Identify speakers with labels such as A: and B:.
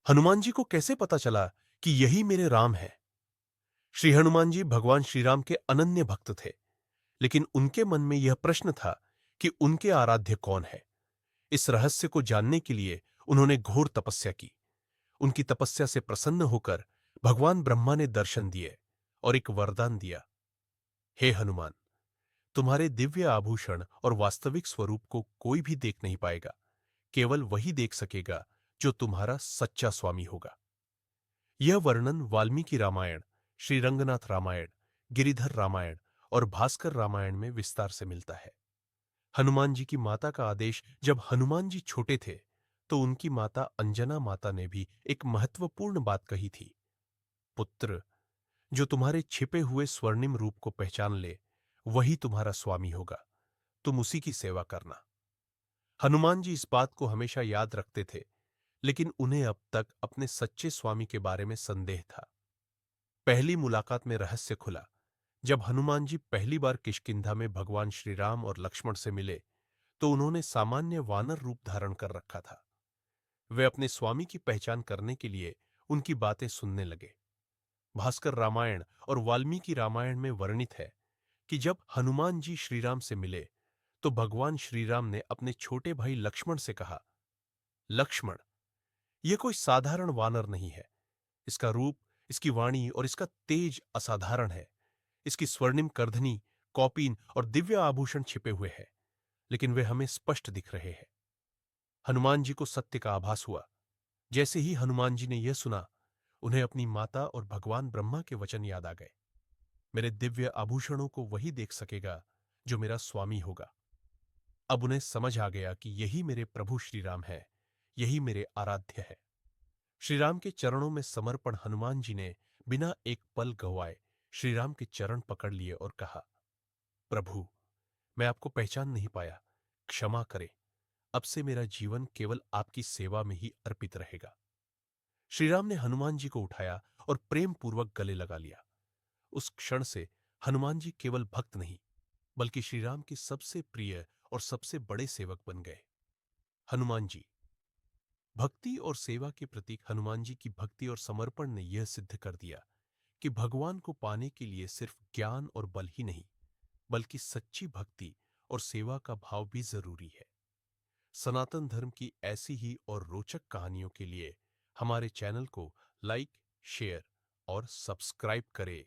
A: हनुमान जी को कैसे पता चला कि यही मेरे राम हैं? श्री हनुमान जी भगवान श्री राम के अनन्य भक्त थे, लेकिन उनके मन में यह प्रश्न था कि उनके आराध्य कौन है। इस रहस्य को जानने के लिए उन्होंने घोर तपस्या की। उनकी तपस्या से प्रसन्न होकर भगवान ब्रह्मा ने दर्शन दिए और एक वरदान दिया। हे हनुमान, तुम्हारे दिव्य आभूषण और वास्तविक स्वरूप को कोई भी देख नहीं पाएगा। केवल वही देख सकेगा जो तुम्हारा सच्चा स्वामी होगा। यह वर्णन वाल्मीकि रामायण, श्री रंगनाथ रामायण, गिरिधर रामायण और भास्कर रामायण में विस्तार से मिलता है। हनुमान जी की माता का आदेश जब हनुमान जी छोटे थे, तो उनकी माता अंजना माता ने भी एक महत्वपूर्ण बात कही थी। पुत्र, जो तुम्हारे छिपे हुए स्वर्णिम रूप को पहचान ले, वही तुम्हारा स्वामी होगा। तुम उसी की सेवा करना। हनुमान जी इस बात को हमेशा याद रखते थे, लेकिन उन्हें अब तक अपने सच्चे स्वामी के बारे में संदेह था। पहली मुलाकात में रहस्य खुला जब हनुमान जी पहली बार किष्किंधा में भगवान श्री राम और लक्ष्मण से मिले, तो उन्होंने सामान्य वानर रूप धारण कर रखा था। वे अपने स्वामी की पहचान करने के लिए उनकी बातें सुनने लगे। भास्कर रामायण और वाल्मीकि रामायण में वर्णित है कि जब हनुमान जी श्रीराम से मिले, तो भगवान श्रीराम ने अपने छोटे भाई लक्ष्मण से कहा, लक्ष्मण, यह कोई साधारण वानर नहीं है। इसका रूप, इसकी वाणी और इसका तेज असाधारण है। इसकी स्वर्णिम करधनी, कौपीन और दिव्य आभूषण छिपे हुए हैं, लेकिन वे हमें स्पष्ट दिख रहे हैं। हनुमान जी को सत्य का आभास हुआ। जैसे ही हनुमान जी ने यह सुना, उन्हें अपनी माता और भगवान ब्रह्मा के वचन याद आ गए। मेरे दिव्य आभूषणों को वही देख सकेगा जो मेरा स्वामी होगा। अब उन्हें समझ आ गया कि यही मेरे प्रभु श्रीराम है, यही मेरे आराध्य है। श्रीराम के चरणों में समर्पण हनुमान जी ने बिना एक पल गंवाए श्रीराम के चरण पकड़ लिए और कहा, प्रभु, मैं आपको पहचान नहीं पाया, क्षमा करें। अब से मेरा जीवन केवल आपकी सेवा में ही अर्पित रहेगा। श्रीराम ने हनुमान जी को उठाया और प्रेम पूर्वक गले लगा लिया। उस क्षण से हनुमान जी केवल भक्त नहीं, बल्कि श्रीराम के सबसे प्रिय और सबसे बड़े सेवक बन गए। हनुमान जी भक्ति और सेवा के प्रतीक। हनुमान जी की भक्ति और समर्पण ने यह सिद्ध कर दिया कि भगवान को पाने के लिए सिर्फ ज्ञान और बल ही नहीं, बल्कि सच्ची भक्ति और सेवा का भाव भी जरूरी है। सनातन धर्म की ऐसी ही और रोचक कहानियों के लिए हमारे चैनल को लाइक, शेयर और सब्सक्राइब करें।